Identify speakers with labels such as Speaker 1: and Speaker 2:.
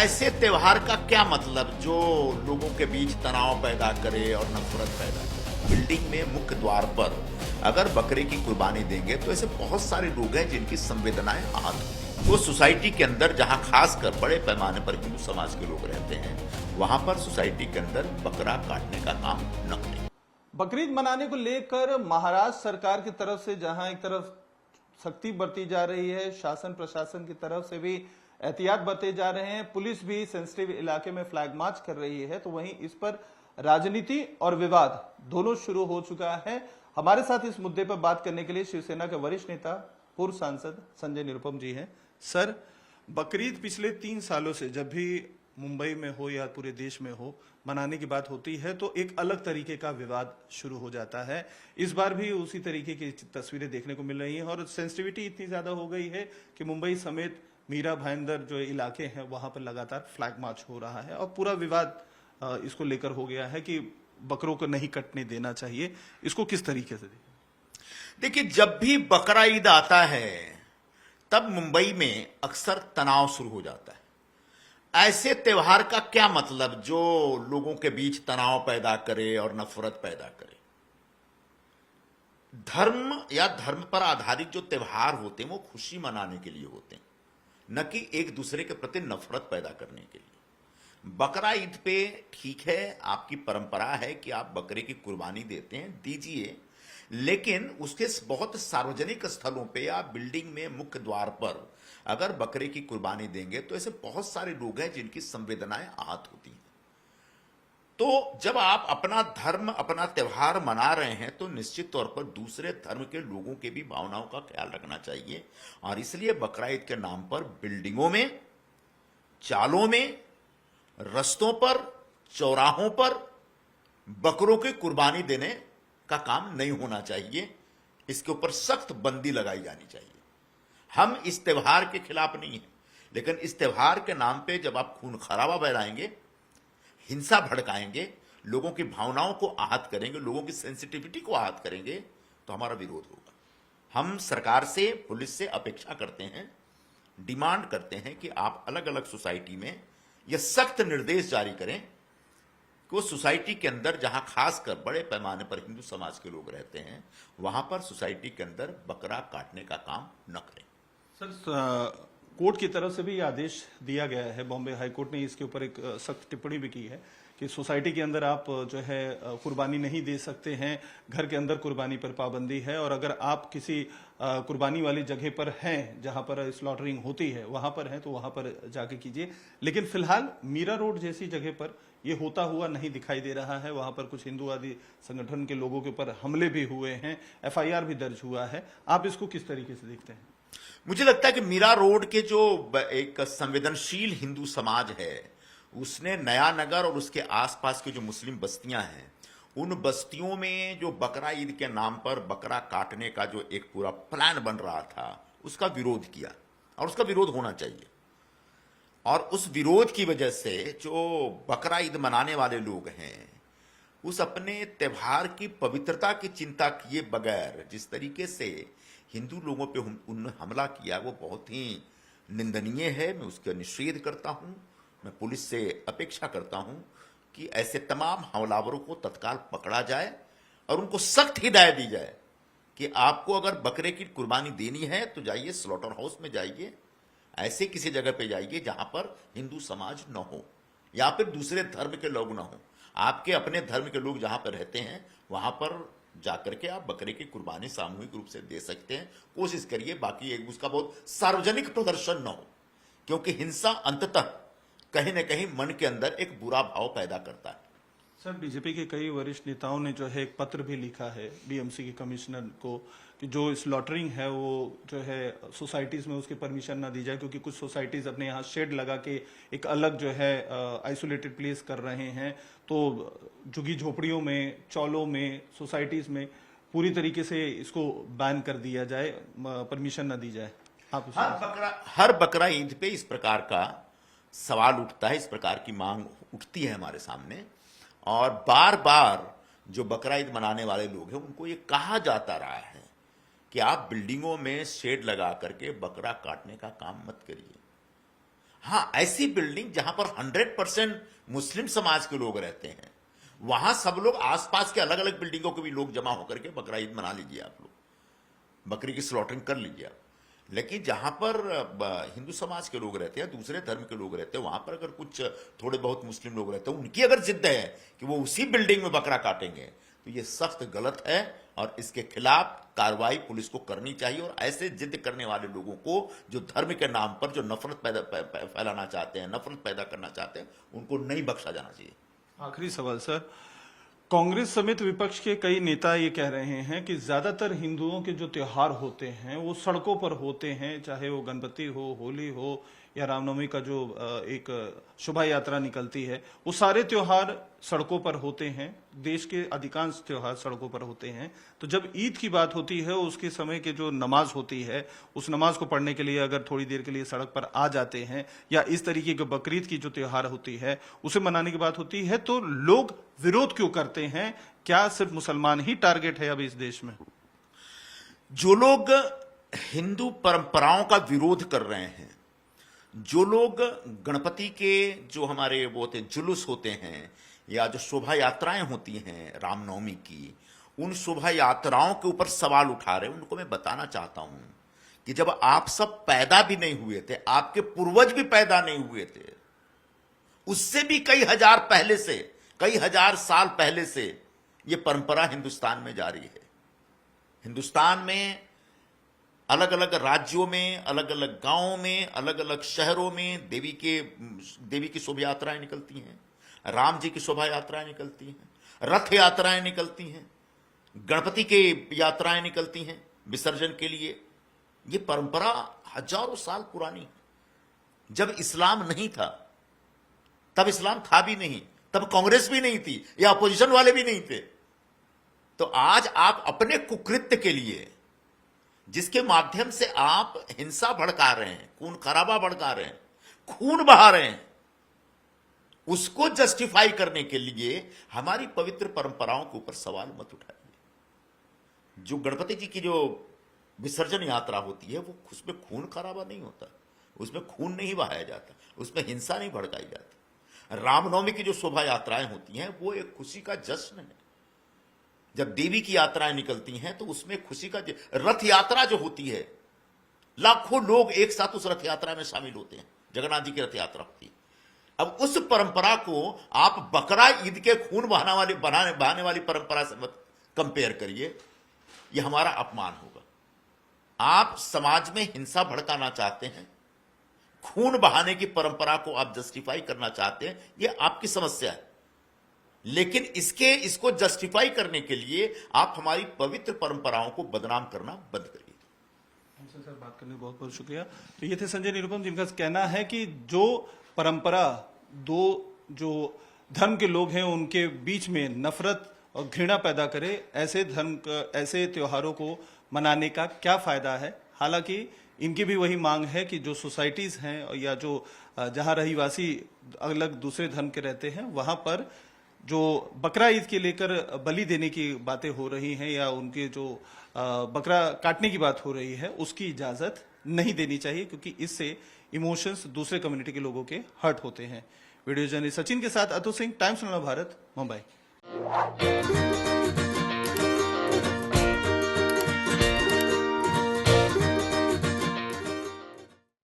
Speaker 1: ऐसे त्योहार का क्या मतलब जो लोगों के बीच तनाव पैदा करे और नफरत पैदा करे। बिल्डिंग में मुख्य द्वार पर अगर बकरे की कुर्बानी देंगे तो ऐसे बहुत सारे लोग हैं जिनकी संवेदनाएं आहत होती हैं। वो सोसाइटी के अंदर जहां खासकर बड़े पैमाने पर हिंदू समाज के लोग रहते हैं वहां पर सोसाइटी के अंदर बकरा काटने का काम न करें।
Speaker 2: बकरीद मनाने को लेकर महाराष्ट्र सरकार की तरफ से जहां एक तरफ सख्ती बरती जा रही है, शासन प्रशासन की तरफ से भी एहतियात बरते जा रहे हैं, पुलिस भी सेंसिटिव इलाके में फ्लैग मार्च कर रही है, तो वहीं इस पर राजनीति और विवाद दोनों शुरू हो चुका है। हमारे साथ इस मुद्दे पर बात करने के लिए शिवसेना के वरिष्ठ नेता पूर्व सांसद संजय निरुपम जी हैं। सर, बकरीद पिछले 3 सालों से जब भी मुंबई में हो या पूरे देश में हो मनाने की बात होती है तो एक अलग तरीके का विवाद शुरू हो जाता है। इस बार भी उसी तरीके की तस्वीरें देखने को मिल रही हैं और सेंसिटिविटी इतनी ज्यादा हो गई है कि मुंबई समेत मीरा भाईंदर जो इलाके हैं वहां पर लगातार फ्लैग मार्च हो रहा है और पूरा विवाद इसको लेकर हो गया है कि बकरों को नहीं कटने देना चाहिए। इसको किस तरीके से
Speaker 1: देखिए, जब भी बकरा ईद आता है तब मुंबई में अक्सर तनाव शुरू हो जाता है। ऐसे त्योहार का क्या मतलब जो लोगों के बीच तनाव पैदा करे और नफरत पैदा करे। धर्म या धर्म पर आधारित जो त्योहार होते हैं वो खुशी मनाने के लिए होते हैं, न कि एक दूसरे के प्रति नफरत पैदा करने के लिए। बकरा ईद पे ठीक है, आपकी परंपरा है कि आप बकरे की कुर्बानी देते हैं, दीजिए, लेकिन उसके बहुत सार्वजनिक स्थलों पे या बिल्डिंग में मुख्य द्वार पर अगर बकरे की कुर्बानी देंगे तो ऐसे बहुत सारे लोग हैं जिनकी संवेदनाएं आहत होती हैं। तो जब आप अपना धर्म अपना त्योहार मना रहे हैं तो निश्चित तौर पर दूसरे धर्म के लोगों के भी भावनाओं का ख्याल रखना चाहिए और इसलिए बकरा ईद के नाम पर बिल्डिंगों में, चालों में, रस्तों पर, चौराहों पर बकरों की कुर्बानी देने का काम नहीं होना चाहिए। इसके ऊपर सख्त बंदी लगाई जानी चाहिए। हम इस त्योहार के खिलाफ नहीं हैं, लेकिन इस त्योहार के नाम पे जब आप खून खराबा बहराएंगे, हिंसा भड़काएंगे, लोगों की भावनाओं को आहत करेंगे, लोगों की सेंसिटिविटी को आहत करेंगे तो हमारा विरोध होगा। हम सरकार से, पुलिस से अपेक्षा करते हैं, डिमांड करते हैं कि आप अलग अलग सोसाइटी में यह सख्त निर्देश जारी करें कि वो सोसाइटी के अंदर जहां खासकर बड़े पैमाने पर हिंदू समाज के लोग रहते हैं वहां पर सोसाइटी के अंदर बकरा काटने का काम न करें।
Speaker 2: सर, कोर्ट की तरफ से भी आदेश दिया गया है, बॉम्बे हाई कोर्ट ने इसके ऊपर एक सख्त टिप्पणी भी की है कि सोसाइटी के अंदर आप जो है कुर्बानी नहीं दे सकते हैं, घर के अंदर कुर्बानी पर पाबंदी है और अगर आप किसी कुर्बानी वाली जगह पर हैं जहां पर स्लॉटरिंग होती है वहां पर हैं तो वहां पर जाके कीजिए। लेकिन फिलहाल मीरा रोड जैसी जगह पर ये होता हुआ नहीं दिखाई दे रहा है। वहां पर कुछ हिंदूवादी संगठन के लोगों के ऊपर हमले भी हुए हैं, FIR भी दर्ज हुआ है। आप इसको किस तरीके से देखते हैं?
Speaker 1: मुझे लगता है कि मीरा रोड के जो एक संवेदनशील हिंदू समाज है उसने नया नगर और उसके आसपास की जो मुस्लिम बस्तियां हैं उन बस्तियों में जो बकरा ईद के नाम पर बकरा काटने का जो एक पूरा प्लान बन रहा था उसका विरोध किया और उसका विरोध होना चाहिए। और उस विरोध की वजह से जो बकरा ईद मनाने वाले लोग हैं उस अपने त्योहार की पवित्रता की चिंता किए बगैर जिस तरीके से हिंदू लोगों पे उन्होंने हमला किया वो बहुत ही निंदनीय है। मैं उसका निषेध करता हूं। मैं पुलिस से अपेक्षा करता हूं कि ऐसे तमाम हमलावरों को तत्काल पकड़ा जाए और उनको सख्त हिदायत दी जाए कि आपको अगर बकरे की कुर्बानी देनी है तो जाइए स्लॉटर हाउस में जाइए, ऐसे किसी जगह पे जाइए जहां पर हिंदू समाज न हो या फिर दूसरे धर्म के लोग न हो। आपके अपने धर्म के लोग जहां पर रहते हैं वहां पर जाकर के आप बकरे की कुर्बानी सामूहिक रूप से दे सकते हैं। कोशिश करिए, बाकी एक उसका बहुत सार्वजनिक प्रदर्शन न हो, क्योंकि हिंसा अंततः कहीं न कहीं मन के अंदर एक बुरा भाव पैदा करता है।
Speaker 2: सर, बीजेपी के कई वरिष्ठ नेताओं ने जो है एक पत्र भी लिखा है BMC के कमिश्नर को कि जो स्लॉटरिंग है वो जो है सोसाइटीज में उसकी परमिशन ना दी जाए, क्योंकि कुछ सोसाइटीज अपने यहाँ शेड लगा के एक अलग जो है आइसोलेटेड प्लेस कर रहे हैं। तो झुग्गी झोपड़ियों में, चौलों में, सोसाइटीज में पूरी तरीके से इसको बैन कर दिया जाए, परमिशन ना दी जाए। आप
Speaker 1: हर बकरा ईद पे इस प्रकार का सवाल उठता है, इस प्रकार की मांग उठती है हमारे सामने और बार बार जो बकरा ईद मनाने वाले लोग हैं उनको ये कहा जाता रहा है कि आप बिल्डिंगों में शेड लगा करके बकरा काटने का काम मत करिए। हाँ, ऐसी बिल्डिंग जहां पर 100% मुस्लिम समाज के लोग रहते हैं, वहां सब लोग आसपास के अलग अलग बिल्डिंगों के भी लोग जमा होकर के बकरा ईद मना लीजिए, आप लोग बकरी की स्लॉटिंग कर लीजिए आप। लेकिन जहां पर हिंदू समाज के लोग रहते हैं, दूसरे धर्म के लोग रहते हैं, वहां पर अगर कुछ थोड़े बहुत मुस्लिम लोग रहते हैं, उनकी अगर जिद है कि वो उसी बिल्डिंग में बकरा काटेंगे, तो ये सख्त गलत है और इसके खिलाफ कार्रवाई पुलिस को करनी चाहिए। और ऐसे जिद करने वाले लोगों को, जो धर्म के नाम पर जो नफरत फैलाना चाहते हैं, नफरत पैदा करना चाहते हैं, उनको नहीं बख्शा जाना चाहिए।
Speaker 2: आखिरी सवाल सर, कांग्रेस समेत विपक्ष के कई नेता ये कह रहे हैं कि ज्यादातर हिंदुओं के जो त्योहार होते हैं वो सड़कों पर होते हैं, चाहे वो गणपति हो, होली हो या रामनवमी का जो एक शोभा यात्रा निकलती है, वो सारे त्योहार सड़कों पर होते हैं। देश के अधिकांश त्योहार सड़कों पर होते हैं। तो जब ईद की बात होती है, उसके समय के जो नमाज होती है, उस नमाज को पढ़ने के लिए अगर थोड़ी देर के लिए सड़क पर आ जाते हैं, या इस तरीके के बकरीद की जो त्योहार होती है उसे मनाने की बात होती है, तो लोग विरोध क्यों करते हैं? क्या सिर्फ मुसलमान ही टारगेट है अब इस देश में?
Speaker 1: जो लोग हिंदू परंपराओं का विरोध कर रहे हैं, जो लोग गणपति के जो हमारे वो होते जुलूस होते हैं, या जो शोभा यात्राएं होती हैं रामनवमी की, उन शोभा यात्राओं के ऊपर सवाल उठा रहे हैं, उनको मैं बताना चाहता हूं कि जब आप सब पैदा भी नहीं हुए थे, आपके पूर्वज भी पैदा नहीं हुए थे, उससे भी कई हजार पहले से, कई हजार साल पहले से यह परंपरा हिंदुस्तान में जारी है। हिंदुस्तान में अलग अलग राज्यों में, अलग अलग गांवों में, अलग अलग शहरों में देवी की शोभा यात्राएं निकलती हैं, राम जी की शोभा यात्राएं निकलती हैं, रथ यात्राएं निकलती हैं, गणपति के यात्राएं निकलती हैं विसर्जन के लिए। ये परंपरा हजारों साल पुरानी है। जब इस्लाम नहीं था, तब इस्लाम था भी नहीं, तब कांग्रेस भी नहीं थी, या अपोजिशन वाले भी नहीं थे। तो आज आप अपने कुकृत्य के लिए, जिसके माध्यम से आप हिंसा भड़का रहे हैं, खून खराबा भड़का रहे हैं, खून बहा रहे हैं, उसको जस्टिफाई करने के लिए हमारी पवित्र परंपराओं के ऊपर सवाल मत उठाइए। जो गणपति जी की जो विसर्जन यात्रा होती है, वो उसमें खून खराबा नहीं होता, उसमें खून नहीं बहाया जाता, उसमें हिंसा नहीं भड़काई जाती। रामनवमी की जो शोभा यात्राएं होती हैं, वो एक खुशी का जश्न है। जब देवी की यात्राएं निकलती हैं, तो उसमें खुशी का रथ यात्रा जो होती है, लाखों लोग एक साथ उस रथ यात्रा में शामिल होते हैं, जगन्नाथ जी की रथ यात्रा होती है। अब उस परंपरा को आप बकरा ईद के खून बहाने वाली परंपरा से मत कंपेयर करिए, यह हमारा अपमान होगा। आप समाज में हिंसा भड़काना चाहते हैं, खून बहाने की परंपरा को आप जस्टिफाई करना चाहते हैं, यह आपकी समस्या है। लेकिन इसको जस्टिफाई करने के लिए आप हमारी पवित्र परंपराओं को बदनाम करना बंद करिए।
Speaker 2: सर, बात करने बहुत बहुत शुक्रिया। तो ये थे संजय निरुपम, जिनका कहना है कि जो परंपरा दो जो धर्म के लोग हैं उनके बीच में नफरत और घृणा पैदा करे, ऐसे त्योहारों को मनाने का क्या फायदा है। हालांकि इनकी भी वही मांग है कि जो सोसाइटीज हैं या जो जहां रहीवासी अलग दूसरे धर्म के रहते हैं, वहां पर जो बकरा ईद के लेकर बलि देने की बातें हो रही हैं या उनके जो बकरा काटने की बात हो रही है, उसकी इजाजत नहीं देनी चाहिए, क्योंकि इससे इमोशंस दूसरे कम्युनिटी के लोगों के हर्ट होते हैं। वीडियो जर्नलिस्ट सचिन के साथ अतुल सिंह, टाइम्स ऑफ भारत, मुंबई।